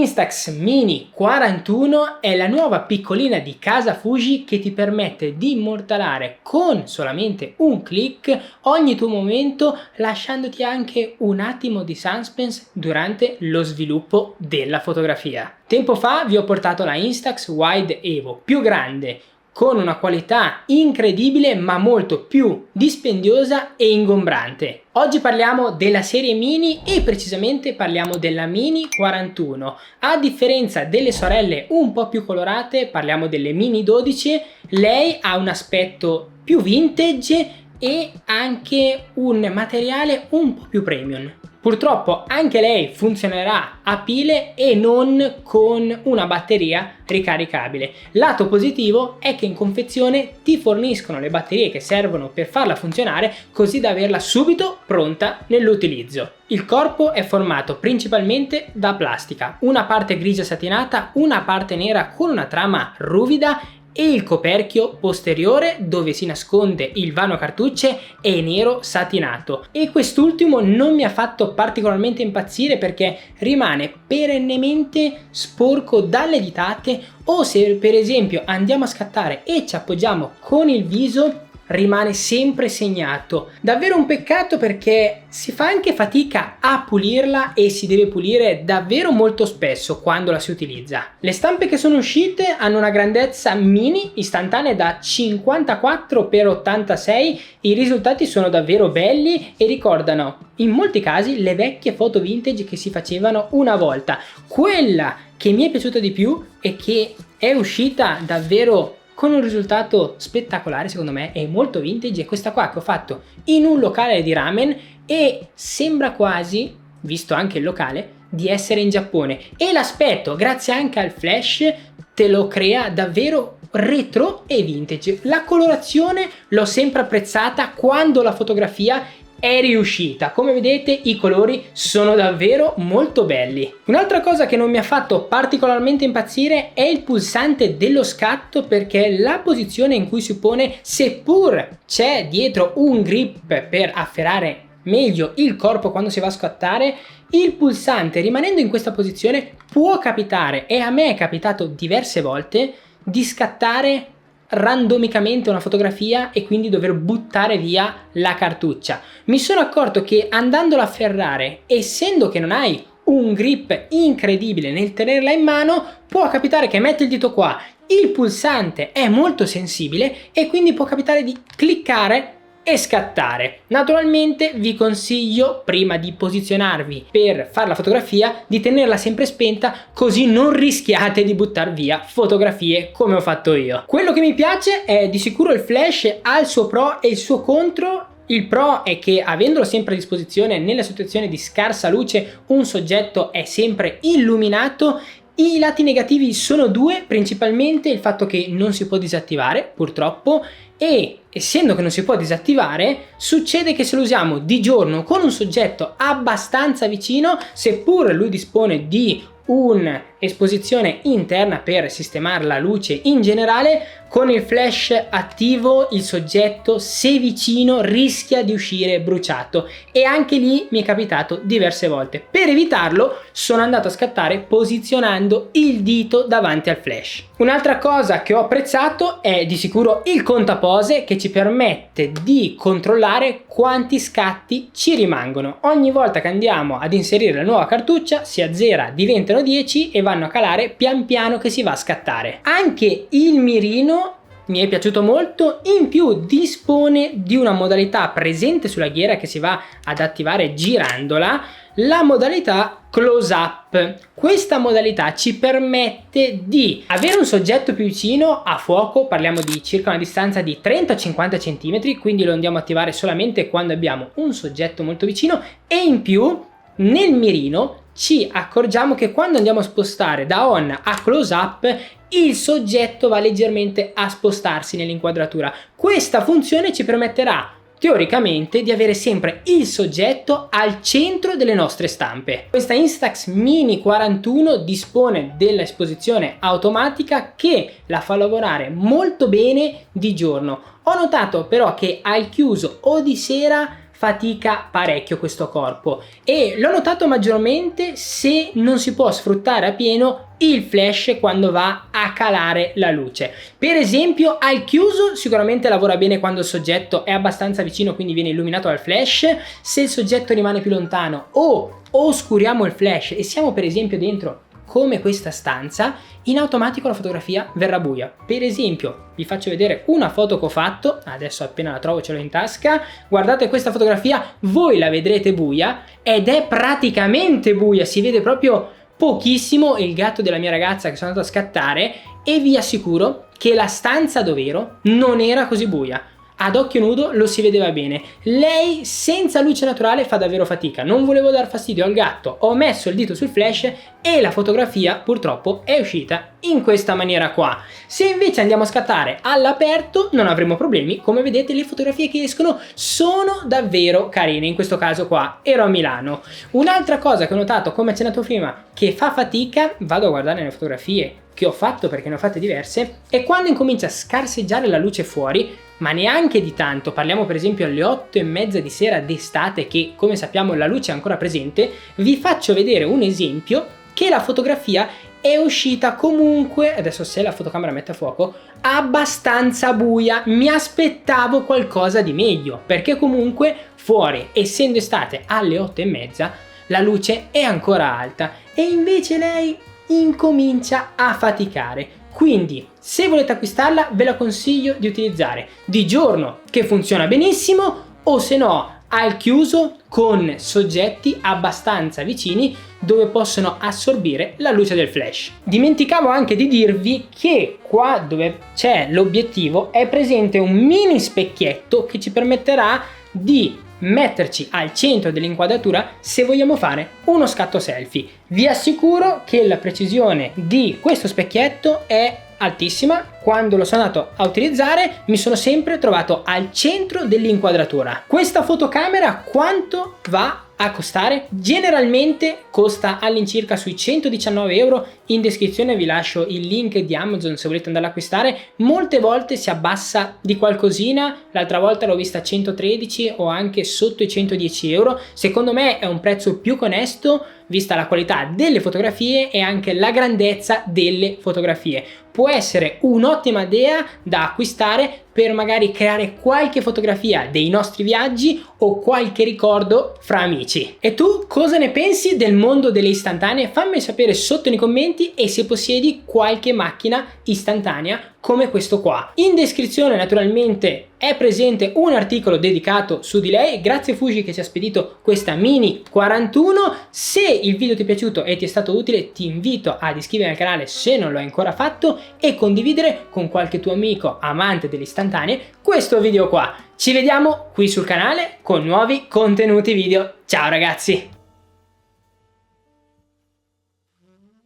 Instax Mini 41 è la nuova piccolina di casa Fuji che ti permette di immortalare con solamente un click ogni tuo momento, lasciandoti anche un attimo di suspense durante lo sviluppo della fotografia. Tempo fa vi ho portato la Instax Wide Evo, più grande, con una qualità incredibile ma molto più dispendiosa e ingombrante. Oggi parliamo della serie Mini e precisamente parliamo della Mini 41. A differenza delle sorelle un po' più colorate, parliamo delle Mini 12, lei ha un aspetto più vintage e anche un materiale un po' più premium. Purtroppo anche lei funzionerà a pile e non con una batteria ricaricabile. Lato positivo è che in confezione ti forniscono le batterie che servono per farla funzionare, così da averla subito pronta nell'utilizzo. Il corpo è formato principalmente da plastica, una parte grigia satinata, una parte nera con una trama ruvida e il coperchio posteriore dove si nasconde il vano cartucce è nero satinato, e quest'ultimo non mi ha fatto particolarmente impazzire perché rimane perennemente sporco dalle ditate, o se per esempio andiamo a scattare e ci appoggiamo con il viso rimane sempre segnato. Davvero un peccato perché si fa anche fatica a pulirla e si deve pulire davvero molto spesso quando la si utilizza. Le stampe che sono uscite hanno una grandezza mini istantanea da 54x86, i risultati sono davvero belli e ricordano in molti casi le vecchie foto vintage che si facevano una volta. Quella che mi è piaciuta di più e che è uscita davvero con un risultato spettacolare, secondo me è molto vintage, è questa qua che ho fatto in un locale di ramen e sembra quasi, visto anche il locale, di essere in Giappone, e l'aspetto, grazie anche al flash, te lo crea davvero retro e vintage. La colorazione l'ho sempre apprezzata quando la fotografia è riuscita. Come vedete i colori sono davvero molto belli. Un'altra cosa che non mi ha fatto particolarmente impazzire è il pulsante dello scatto, perché la posizione in cui si pone, seppur c'è dietro un grip per afferrare meglio il corpo quando si va a scattare, il pulsante rimanendo in questa posizione può capitare, e a me è capitato diverse volte, di scattare randomicamente una fotografia e quindi dover buttare via la cartuccia. Mi sono accorto che andandola a afferrare, essendo che non hai un grip incredibile nel tenerla in mano, può capitare che metti il dito qua, il pulsante è molto sensibile e quindi può capitare di cliccare e scattare. Naturalmente vi consiglio, prima di posizionarvi per fare la fotografia, di tenerla sempre spenta, così non rischiate di buttare via fotografie come ho fatto io. Quello che mi piace è di sicuro il flash, ha il suo pro e il suo contro. Il pro è che, avendolo sempre a disposizione nella situazione di scarsa luce, un soggetto è sempre illuminato. I lati negativi sono due, principalmente il fatto che non si può disattivare purtroppo, e essendo che non si può disattivare succede che se lo usiamo di giorno con un soggetto abbastanza vicino, seppur lui dispone di un'esposizione interna per sistemare la luce in generale, con il flash attivo il soggetto, se vicino, rischia di uscire bruciato, e anche lì mi è capitato diverse volte. Per evitarlo sono andato a scattare posizionando il dito davanti al flash. Un'altra cosa che ho apprezzato è di sicuro il contapose, che ci permette di controllare quanti scatti ci rimangono. Ogni volta che andiamo ad inserire la nuova cartuccia si azzera, diventano 10 e vanno a calare pian piano che si va a scattare. Anche il mirino mi è piaciuto molto, in più dispone di una modalità presente sulla ghiera che si va ad attivare girandola, la modalità close up. Questa modalità ci permette di avere un soggetto più vicino a fuoco, parliamo di circa una distanza di 30-50 cm, quindi lo andiamo a attivare solamente quando abbiamo un soggetto molto vicino, e in più nel mirino ci accorgiamo che quando andiamo a spostare da on a close up il soggetto va leggermente a spostarsi nell'inquadratura. Questa funzione ci permetterà teoricamente di avere sempre il soggetto al centro delle nostre stampe. Questa Instax Mini 41 dispone dell'esposizione automatica che la fa lavorare molto bene di giorno. Ho notato però che al chiuso o di sera fatica parecchio questo corpo e l'ho notato maggiormente se non si può sfruttare a pieno il flash quando va a calare la luce. Per esempio al chiuso sicuramente lavora bene quando il soggetto è abbastanza vicino, quindi viene illuminato dal flash. Se il soggetto rimane più lontano o oscuriamo il flash e siamo per esempio dentro come questa stanza, in automatico la fotografia verrà buia. Per esempio vi faccio vedere una foto che ho fatto, adesso appena la trovo ce l'ho in tasca, guardate questa fotografia, voi la vedrete buia ed è praticamente buia, si vede proprio pochissimo il gatto della mia ragazza che sono andato a scattare e vi assicuro che la stanza dov'ero non era così buia. Ad occhio nudo lo si vedeva bene. Lei senza luce naturale fa davvero fatica. Non volevo dar fastidio al gatto, ho messo il dito sul flash e la fotografia purtroppo è uscita in questa maniera qua. Se invece andiamo a scattare all'aperto non avremo problemi. Come vedete le fotografie che escono sono davvero carine. In questo caso qua ero a Milano. Un'altra cosa che ho notato, come accennato prima, che fa fatica, vado a guardare le fotografie che ho fatto perché ne ho fatte diverse, è quando incomincia a scarseggiare la luce fuori, ma neanche di tanto. Parliamo per esempio alle 8:30 di sera d'estate che come sappiamo la luce è ancora presente. Vi faccio vedere un esempio che la fotografia è uscita comunque, adesso se la fotocamera mette a fuoco, abbastanza buia. Mi aspettavo qualcosa di meglio perché comunque fuori, essendo estate alle 8:30, la luce è ancora alta e invece lei incomincia a faticare. Quindi se volete acquistarla ve la consiglio di utilizzare di giorno che funziona benissimo o se no al chiuso con soggetti abbastanza vicini dove possono assorbire la luce del flash. Dimenticavo anche di dirvi che qua dove c'è l'obiettivo è presente un mini specchietto che ci permetterà di metterci al centro dell'inquadratura se vogliamo fare uno scatto selfie. Vi assicuro che la precisione di questo specchietto è altissima. Quando lo sono andato a utilizzare mi sono sempre trovato al centro dell'inquadratura. Questa fotocamera quanto va a costare? Generalmente costa all'incirca sui 119 euro. In descrizione vi lascio il link di Amazon se volete andarla a acquistare. Molte volte si abbassa di qualcosina, l'altra volta l'ho vista a 113 o anche sotto i 110 euro. Secondo me è un prezzo più che onesto vista la qualità delle fotografie e anche la grandezza delle fotografie. Può essere un'ottima idea da acquistare per magari creare qualche fotografia dei nostri viaggi o qualche ricordo fra amici. E tu cosa ne pensi del mondo delle istantanee? Fammi sapere sotto nei commenti e se possiedi qualche macchina istantanea come questo qua. In descrizione naturalmente è presente un articolo dedicato su di lei. Grazie Fuji che ci ha spedito questa Mini 41. Se il video ti è piaciuto e ti è stato utile ti invito ad iscriverti al canale se non lo hai ancora fatto e condividere con qualche tuo amico amante delle istantanee questo video qua. Ci vediamo qui sul canale con nuovi contenuti video. Ciao ragazzi!